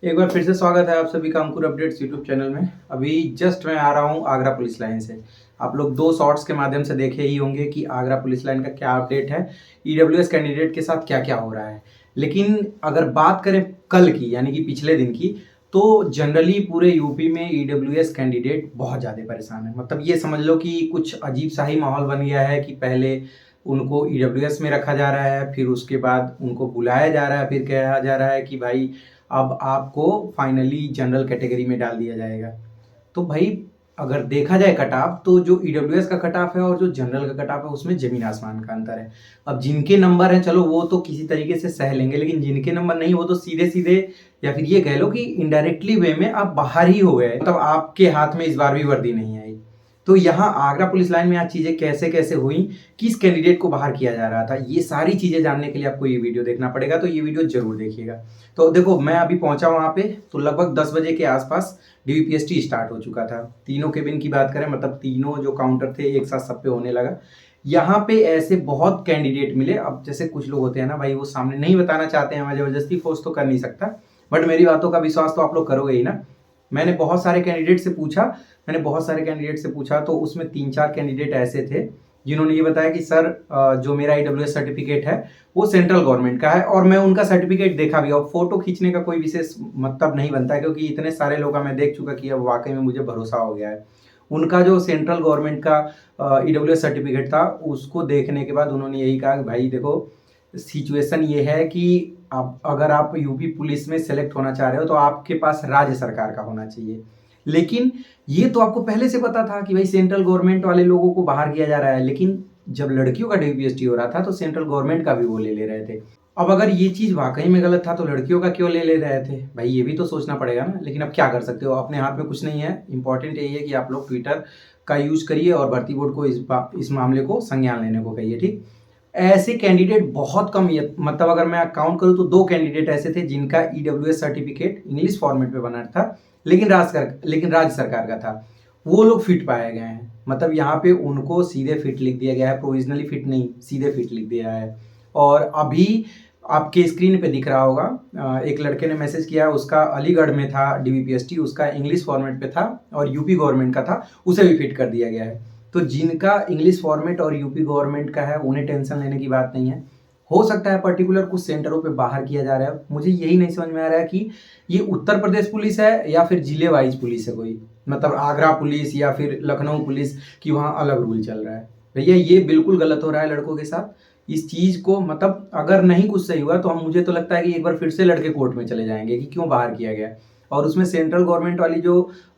एक बार फिर से स्वागत है आप सभी का अंकुर अपडेट्स यूट्यूब चैनल में। अभी जस्ट मैं आ रहा हूँ आगरा पुलिस लाइन से। आप लोग दो शॉर्ट्स के माध्यम से देखे ही होंगे कि आगरा पुलिस लाइन का क्या अपडेट है, ईडब्ल्यूएस कैंडिडेट के साथ क्या क्या हो रहा है। लेकिन अगर बात करें कल की यानी कि पिछले दिन की, तो जनरली पूरे यूपी में ईडब्ल्यूएस कैंडिडेट बहुत ज़्यादा परेशान है। मतलब ये समझ लो कि कुछ अजीब सा ही माहौल बन गया है कि पहले उनको ईडब्ल्यूएस में रखा जा रहा है, फिर उसके बाद उनको बुलाया जा रहा है, फिर कहा जा रहा है कि भाई अब आपको फाइनली जनरल कैटेगरी में डाल दिया जाएगा। तो भाई अगर देखा जाए कट ऑफ, तो जो ईडब्ल्यूएस का कट ऑफ है और जो जनरल का कट ऑफ है उसमें जमीन आसमान का अंतर है। अब जिनके नंबर हैं चलो वो तो किसी तरीके से सह लेंगे, लेकिन जिनके नंबर नहीं वो तो सीधे सीधे या फिर ये कह लो कि इनडायरेक्टली वे में आप बाहर ही हो गए। मतलब आपके हाथ में इस बार भी वर्दी नहीं आई। तो यहाँ आगरा पुलिस लाइन में आज चीजें कैसे कैसे हुई, किस कैंडिडेट को बाहर किया जा रहा था, ये सारी चीजें जानने के लिए आपको ये वीडियो देखना पड़ेगा। तो ये वीडियो जरूर देखिएगा। तो देखो मैं अभी पहुंचा वहां पे, तो लगभग 10 बजे के आसपास डीवीपीएसटी स्टार्ट हो चुका था। तीनों केबिन की बात करें, मतलब तीनों जो काउंटर थे एक साथ सब पे होने लगा। यहाँ पे ऐसे बहुत कैंडिडेट मिले। अब जैसे कुछ लोग होते हैं ना भाई, वो सामने नहीं बताना चाहते हैं, मैं जबरदस्ती फोर्स तो कर नहीं सकता, बट मेरी बातों का विश्वास तो आप लोग करोगे ही ना। मैंने बहुत सारे कैंडिडेट से पूछा तो उसमें 3-4 कैंडिडेट ऐसे थे जिन्होंने ये बताया कि सर जो मेरा ईडब्ल्यूएस सर्टिफिकेट है वो सेंट्रल गवर्नमेंट का है, और मैं उनका सर्टिफिकेट देखा भी। और फोटो खींचने का कोई विशेष मतलब नहीं बनता है, क्योंकि इतने सारे लोग मैं देख चुका कि अब वाकई में मुझे भरोसा हो गया है। उनका जो सेंट्रल गवर्नमेंट का ईडब्ल्यूएस सर्टिफिकेट था, उसको देखने के बाद उन्होंने यही कहा कि भाई देखो, सिचुएशन ये है कि आप अगर आप यूपी पुलिस में सेलेक्ट होना चाह रहे हो तो आपके पास राज्य सरकार का होना चाहिए। लेकिन ये तो आपको पहले से पता था कि भाई सेंट्रल गवर्नमेंट वाले लोगों को बाहर किया जा रहा है, लेकिन जब लड़कियों का डीपीएसटी हो रहा था तो सेंट्रल गवर्नमेंट का भी वो ले रहे थे। अब अगर ये चीज वाकई में गलत था तो लड़कियों का क्यों ले रहे थे भाई, ये भी तो सोचना पड़ेगा ना। लेकिन अब क्या कर सकते हो, अपने हाथ में कुछ नहीं है। इंपॉर्टेंट यही है कि आप लोग ट्विटर का यूज करिए और भर्ती बोर्ड को इस मामले को संज्ञान लेने को कहिए, ठीक। ऐसे कैंडिडेट बहुत कम, मतलब अगर मैं काउंट करूं तो 2 कैंडिडेट ऐसे थे जिनका ईडब्ल्यूएस सर्टिफिकेट इंग्लिश फॉर्मेट पे बना था, लेकिन राज्य सरकार का था। वो लोग फिट पाए गए हैं। मतलब यहाँ पे उनको सीधे फिट लिख दिया गया है, प्रोविजनली फिट नहीं, सीधे फिट लिख दिया है। और अभी आपके स्क्रीन पे दिख रहा होगा, एक लड़के ने मैसेज किया, उसका अलीगढ़ में था डीवीपीएसटी, उसका इंग्लिश फॉर्मेट पे था और यूपी गवर्नमेंट का था, उसे भी फिट कर दिया गया है। तो जिनका इंग्लिश फॉर्मेट और यूपी गवर्नमेंट का है उन्हें टेंशन लेने की बात नहीं है। हो सकता है पर्टिकुलर कुछ सेंटरों पे बाहर किया जा रहा है। मुझे यही नहीं समझ में आ रहा है कि ये उत्तर प्रदेश पुलिस है या फिर जिले वाइज पुलिस है कोई, मतलब आगरा पुलिस या फिर लखनऊ पुलिस की वहाँ अलग रूल चल रहा है। भैया ये बिल्कुल गलत हो रहा है लड़कों के साथ। इस चीज को मतलब अगर नहीं कुछ सही हुआ तो हम, मुझे तो लगता है कि एक बार फिर से लड़के कोर्ट में चले जाएंगे कि क्यों बाहर किया गया। और उसमें सेंट्रल गवर्नमेंट वाली जो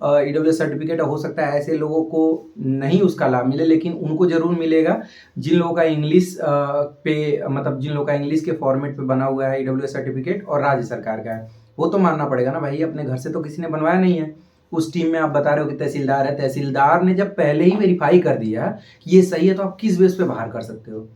ईडब्ल्यूएस सर्टिफिकेट हो सकता है ऐसे लोगों को नहीं उसका लाभ मिले, लेकिन उनको जरूर मिलेगा जिन लोगों का इंग्लिश पे, मतलब जिन लोगों का इंग्लिश के फॉर्मेट पे बना हुआ है ईडब्ल्यूएस सर्टिफिकेट और राज्य सरकार का है। वो तो मानना पड़ेगा ना भाई, अपने घर से तो किसी ने बनवाया नहीं है। उस टीम में आप बता रहे हो कि तहसीलदार है, तहसीलदार ने जब पहले ही वेरीफाई कर दिया कि ये सही है तो आप किस बेस पे बाहर कर सकते हो।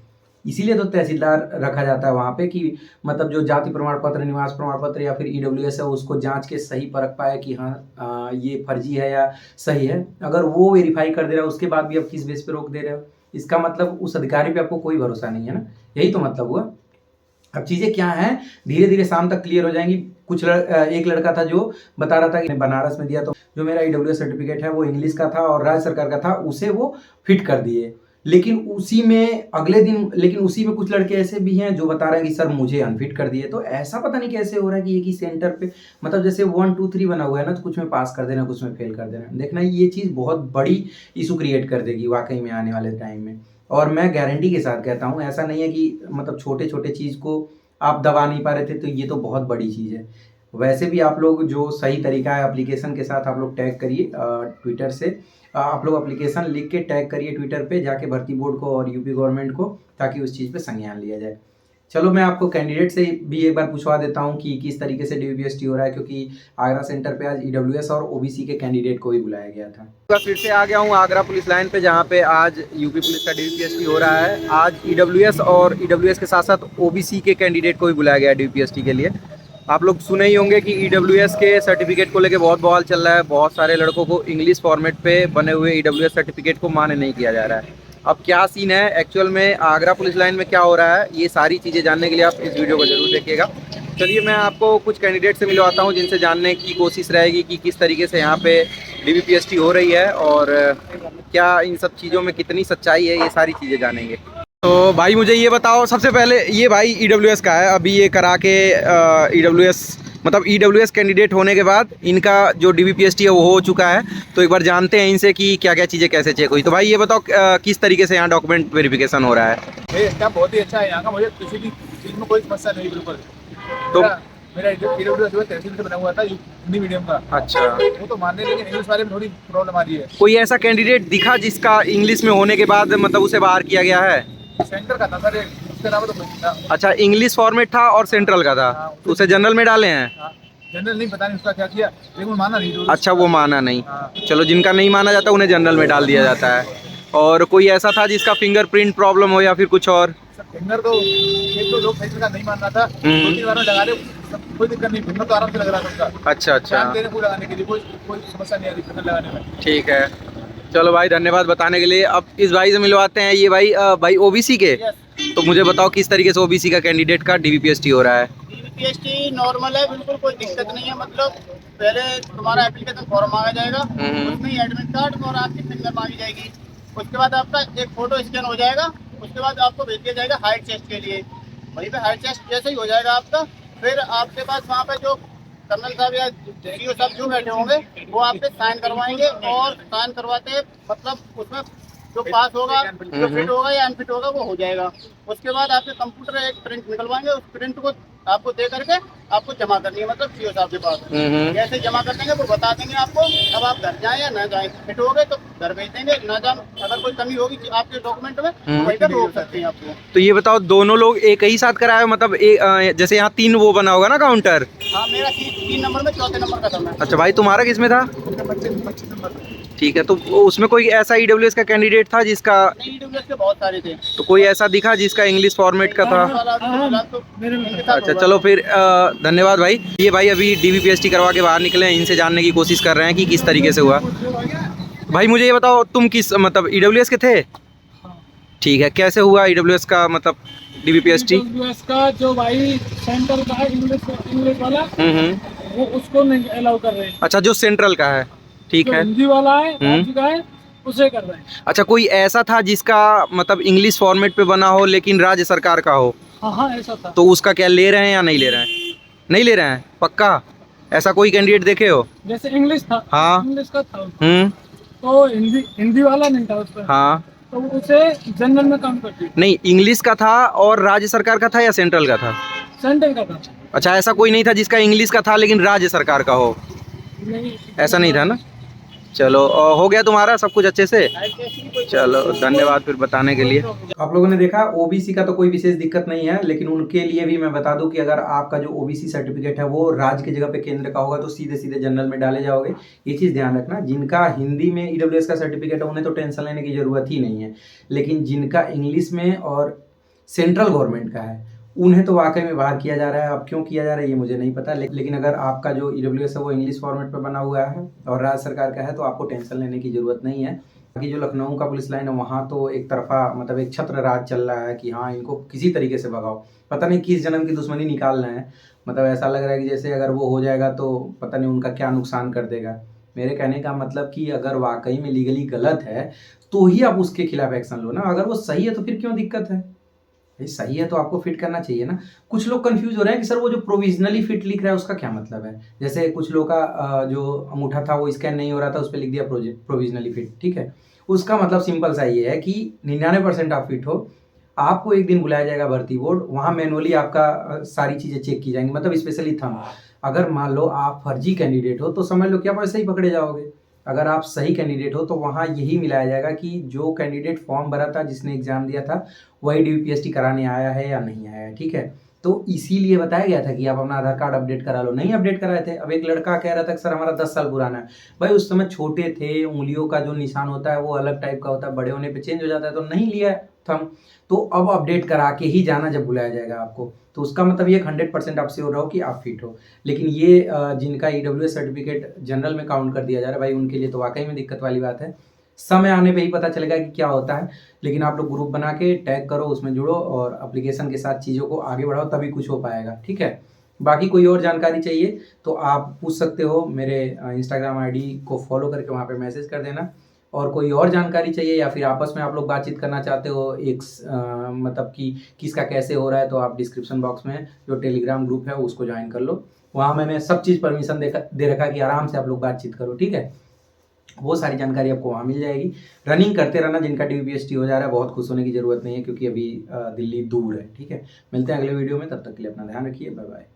इसीलिए तो तहसीलदार रखा जाता है वहाँ पे कि मतलब जो जाति प्रमाण पत्र, निवास प्रमाण पत्र या फिर ईडब्ल्यूएस है उसको जांच के सही परख पाए कि हाँ ये फर्जी है या सही है। अगर वो वेरीफाई कर दे रहा है उसके बाद भी आप किस बेस पे रोक दे रहे हो, इसका मतलब उस अधिकारी पे आपको कोई भरोसा नहीं है ना। यही तो मतलब हुआ। अब चीजें क्या हैं, धीरे धीरे शाम तक क्लियर हो जाएंगी। एक लड़का था जो बता रहा था कि बनारस में दिया तो जो मेरा ईडब्ल्यूएस सर्टिफिकेट है वो इंग्लिश का था और राज्य सरकार का था, उसे वो फिट कर दिए। लेकिन उसी में अगले दिन, लेकिन उसी में कुछ लड़के ऐसे भी हैं जो बता रहे हैं कि सर मुझे अनफिट कर दिए। तो ऐसा पता नहीं कैसे हो रहा है कि एक ही सेंटर पे, मतलब जैसे 1 2 3 बना हुआ है ना, तो कुछ में पास कर देना, कुछ में फेल कर देना। देखना ये चीज बहुत बड़ी इशू क्रिएट कर देगी वाकई में आने वाले टाइम में। और मैं गारंटी के साथ कहता हूँ, ऐसा नहीं है कि मतलब छोटे छोटे चीज को आप दबा नहीं पा रहे थे तो ये तो बहुत बड़ी चीज है। वैसे भी आप लोग जो सही तरीका है एप्लीकेशन के साथ आप लोग टैग करिए ट्विटर से, आप लोग एप्लीकेशन लिख के टैग करिए ट्विटर पे जाके भर्ती बोर्ड को और यूपी गवर्नमेंट को, ताकि उस चीज़ पे संज्ञान लिया जाए। चलो मैं आपको कैंडिडेट से भी एक बार पूछवा देता हूँ कि किस तरीके से डीवीपीएसटी हो रहा है, क्योंकि आगरा सेंटर पे आज ईडब्ल्यूएस और ओबीसी के कैंडिडेट को भी बुलाया गया था। फिर से आ गया हूँ आगरा पुलिस लाइन पे, जहाँ पे आज यूपी पुलिस का डीवीपीएसटी हो रहा है। आज ईडब्ल्यूएस और ईडब्ल्यूएस के साथ साथ ओबीसी के कैंडिडेट को भी बुलाया गया डीवीपीएसटी के लिए। आप लोग सुने ही होंगे कि ईडब्ल्यूएस के सर्टिफिकेट को लेके बहुत बवाल चल रहा है। बहुत सारे लड़कों को इंग्लिश फॉर्मेट पे बने हुए ईडब्ल्यूएस सर्टिफिकेट को मान्य नहीं किया जा रहा है। अब क्या सीन है एक्चुअल में, आगरा पुलिस लाइन में क्या हो रहा है, ये सारी चीज़ें जानने के लिए आप इस वीडियो को जरूर देखिएगा। चलिए मैं आपको कुछ कैंडिडेट से मिलवाता हूँ जिनसे जानने की कोशिश रहेगी कि किस तरीके से यहाँ पे DBPST हो रही है और क्या इन सब चीज़ों में कितनी सच्चाई है, ये सारी चीज़ें जानेंगे। तो भाई मुझे ये बताओ, सबसे पहले ये भाई EWS का है, अभी ये करा के EWS मतलब EWS कैंडिडेट होने के बाद इनका जो DBPST है वो हो चुका है। तो एक बार जानते हैं इनसे कि क्या क्या चीज़ें कैसे चेक हुई। तो भाई ये बताओ किस तरीके से यहाँ डॉक्यूमेंट वेरिफिकेशन हो रहा है। एकदम बहुत ही अच्छा है यहाँ का, मुझे किसी भी चीज़ में कोई समस्या नहीं बिल्कुल। तो मेरा EWS जो है तहसील से बना हुआ था हिंदी मीडियम का। अच्छा, वो तो मानने, लेकिन इंग्लिश वाले में थोड़ी प्रॉब्लम आ रही है। कोई ऐसा कैंडिडेट दिखा जिसका इंग्लिश में होने के बाद मतलब उसे बाहर किया गया है? सेंटर का था सर, उसके अलावा तो कुछ नहीं था। अच्छा, इंग्लिश फॉर्मेट था और सेंट्रल का था। हाँ, तो उसे जनरल में डाले हैं? हाँ, जनरल नहीं, पता नहीं उसका क्या किया, लेकिन वो माना नहीं। अच्छा, वो माना नहीं। हाँ। चलो, जिनका नहीं माना जाता उन्हें जनरल में डाल दिया जाता है। और कोई ऐसा था जिसका फिंगरप्रिंट प्रॉब्लम हो या फिर कुछ और? फिंगर तो एक तो लोग फिंगर का नहीं मान रहा था, 2-3 बार में लगा रहे, कोई दिक्कत नहीं, फिंगर तो आराम से लग रहा था उसका। अच्छा अच्छा, टाइम देने को लगाने के लिए कोई समस्या नहीं आ रही फिंगर लगाने में। ठीक है। चलो भाई, धन्यवाद बताने के लिए। अब इस भाई से मिलवाते हैं। ये भाई OBC के। तो मुझे बताओ किस तरीके से OBC का कैंडिडेट का DBPST हो रहा है। DBPST नॉर्मल है, बिल्कुल कोई दिक्कत नहीं है। मतलब पहले तुम्हारा एप्लीकेशन फॉर्म मांगा जाएगा, उसमें ही एडमिट कार्ड और आपकी फिंगर मांगी जाएगी। उसके बाद आपका एक फोटो स्कैन हो जाएगा, उसके बाद आपको भेज दिया जाएगा हाइट टेस्ट के लिए। वहीं पे हाइट टेस्ट जैसे ही हो जाएगा आपका, फिर आपके पास वहाँ पे जो कर्नल साहब या DO साहब जो बैठे होंगे वो आपसे साइन करवाएंगे, और साइन करवाते मतलब उसमें जो पास होगा, जो फिट होगा या अनफिट होगा वो हो जाएगा। उसके बाद आपके कंप्यूटर एक प्रिंट निकलवाएंगे, उस प्रिंट को आपको दे करके आपको जमा करनी है, मतलब CO साहब के पास। कैसे जमा कर देंगे वो बता देंगे आपको। अब आप घर जाएं या ना जाएं, फिट हो गए तो घर भेज देंगे, ना जाए अगर कोई कमी होगी आपके डॉक्यूमेंट में तो वहीं पर रोक सकते हैं आपको। तो ये बताओ, दोनों लोग एक ही साथ कराए? मतलब जैसे यहाँ 3 वो बना होगा ना काउंटर। हाँ, मेरा 3 नंबर में, 4थे नंबर का था मैं। अच्छा भाई, तुम्हारा किसमें था? 25 नंबर। ठीक है। तो उसमें कोई ऐसा EWS का कैंडिडेट था जिसका? नहीं, EWS के बहुत सारे थे। तो कोई ऐसा दिखा जिसका इंग्लिश फॉर्मेट का था? अच्छा, चलो फिर धन्यवाद भाई। ये भाई अभी DBPST करवा के बाहर निकले हैं, इनसे जानने की कोशिश कर रहे हैं कि किस तरीके से हुआ। भाई मुझे ये बताओ, तुम किस मतलब EWS के थे? ठीक है, कैसे हुआ EWS का मतलब DBPST? EWS का जो भाई सेंट्रल का है, इंग्लिश वाला, वो उसको नहीं अलाउ कर रहे हैं। अच्छा, जो सेंट्रल का है, ठीक जो है। हिंदी वाला है, राज्य का है, उसे कर रहे हैं। अच्छा, कोई ऐसा था जिसका मतलब इंग्लिश फॉर्मेट पे बना हो लेकिन राज्य सरकार का हो? हाँ, ऐसा था। तो उसका क्या ले रहे हैं या नहीं ले रहे हैं? नहीं ले रहे हैं, पक्का? ऐसा कोई कैंडिडेट देखे हो? जैसे इंग्लिश था, हाँ। इंग्लिश का था, तो हिंदी वाला नहीं था उसमें। हाँ, तो उसे जनरल में काम करती। नहीं, इंग्लिश का था और राज्य सरकार का था या सेंट्रल का था? सेंट्रल का था। अच्छा, ऐसा कोई नहीं था जिसका इंग्लिश का था लेकिन राज्य सरकार का हो? नहीं, ऐसा नहीं था ना। चलो, हो गया तुम्हारा सब कुछ अच्छे से? चलो, धन्यवाद फिर बताने के लिए। आप लोगों ने देखा, OBC का तो कोई विशेष दिक्कत नहीं है, लेकिन उनके लिए भी मैं बता दूं कि अगर आपका जो OBC सर्टिफिकेट है वो राज्य की जगह पे केंद्र का होगा तो सीधे सीधे जनरल में डाले जाओगे। ये चीज़ ध्यान रखना। जिनका हिंदी में EWS का सर्टिफिकेट है उन्हें तो टेंशन लेने की ज़रूरत ही नहीं है, लेकिन जिनका इंग्लिश में और सेंट्रल गवर्नमेंट का है उन्हें तो वाकई में बाहर किया जा रहा है। अब क्यों किया जा रहा है ये मुझे नहीं पता, लेकिन अगर आपका जो EWS है वो इंग्लिश फॉर्मेट पे बना हुआ है और राज्य सरकार का है तो आपको टेंशन लेने की ज़रूरत नहीं है। बाकी जो लखनऊ का पुलिस लाइन है वहाँ तो एक तरफा मतलब एक छत्र राज चल रहा है कि हाँ, इनको किसी तरीके से भगाओ। पता नहीं किस जन्म की दुश्मनी निकाल रहे हैं। मतलब ऐसा लग रहा है कि जैसे अगर वो हो जाएगा तो पता नहीं उनका क्या नुकसान कर देगा। मेरे कहने का मतलब कि अगर वाकई में लीगली गलत है तो ही आप उसके खिलाफ एक्शन लो ना। अगर वो सही है तो फिर क्यों दिक्कत है? भाई सही है तो आपको फिट करना चाहिए ना। कुछ लोग कंफ्यूज हो रहे हैं कि सर वो जो प्रोविजनली फिट लिख रहा है उसका क्या मतलब है। जैसे कुछ लोग का जो अंगूठा था वो स्कैन नहीं हो रहा था, उस पर लिख दिया प्रोविजनली फिट। ठीक है, उसका मतलब सिंपल सा ये है कि 99% आप फिट हो। आपको एक दिन बुलाया जाएगा भर्ती बोर्ड, वहाँ मैनुअली आपका सारी चीज़ें चेक की जाएंगी, मतलब स्पेशली थंब। अगर मान लो आप फर्जी कैंडिडेट हो तो समझ लो कि आप वैसे ही पकड़े जाओगे। अगर आप सही कैंडिडेट हो तो वहाँ यही मिलाया जाएगा कि जो कैंडिडेट फॉर्म भरा था, जिसने एग्जाम दिया था, वही DBPST कराने आया है या नहीं आया है। ठीक है, तो इसीलिए बताया गया था कि आप अपना आधार कार्ड अपडेट करा लो। नहीं अपडेट कराए थे। अब एक लड़का कह रहा था कि सर हमारा 10 साल पुराना है। भाई उस समय छोटे थे, उंगलियों का जो निशान होता है वो अलग टाइप का होता है, बड़े होने पे चेंज हो जाता है, तो नहीं लिया थम। तो अब अपडेट करा के ही जाना जब बुलाया जाएगा आपको। तो उसका मतलब ये 100% आप श्योर रहो कि आप फिट हो। लेकिन ये जिनका EWS सर्टिफिकेट जनरल में काउंट कर दिया जा रहा है, भाई उनके लिए तो वाकई में दिक्कत वाली बात है। समय आने पे ही पता चलेगा कि क्या होता है। लेकिन आप लोग ग्रुप बना के टैग करो, उसमें जुड़ो और एप्लीकेशन के साथ चीज़ों को आगे बढ़ाओ, तभी कुछ हो पाएगा। ठीक है, बाकी कोई और जानकारी चाहिए तो आप पूछ सकते हो, मेरे इंस्टाग्राम आईडी को फॉलो करके वहाँ पे मैसेज कर देना। और कोई और जानकारी चाहिए या फिर आपस में आप लोग बातचीत करना चाहते हो एक मतलब कि किसका कैसे हो रहा है, तो आप डिस्क्रिप्शन बॉक्स में जो टेलीग्राम ग्रुप है उसको ज्वाइन कर लो। वहाँ मैंने सब चीज़ परमिशन दे रखा कि आराम से आप लोग बातचीत करो, ठीक है। वो सारी जानकारी आपको वहाँ मिल जाएगी। रनिंग करते रहना, जिनका DVPST हो जा रहा है बहुत खुश होने की ज़रूरत नहीं है, क्योंकि अभी दिल्ली दूर है, ठीक है। मिलते हैं अगले वीडियो में, तब तक के लिए अपना ध्यान रखिए, बाय बाय।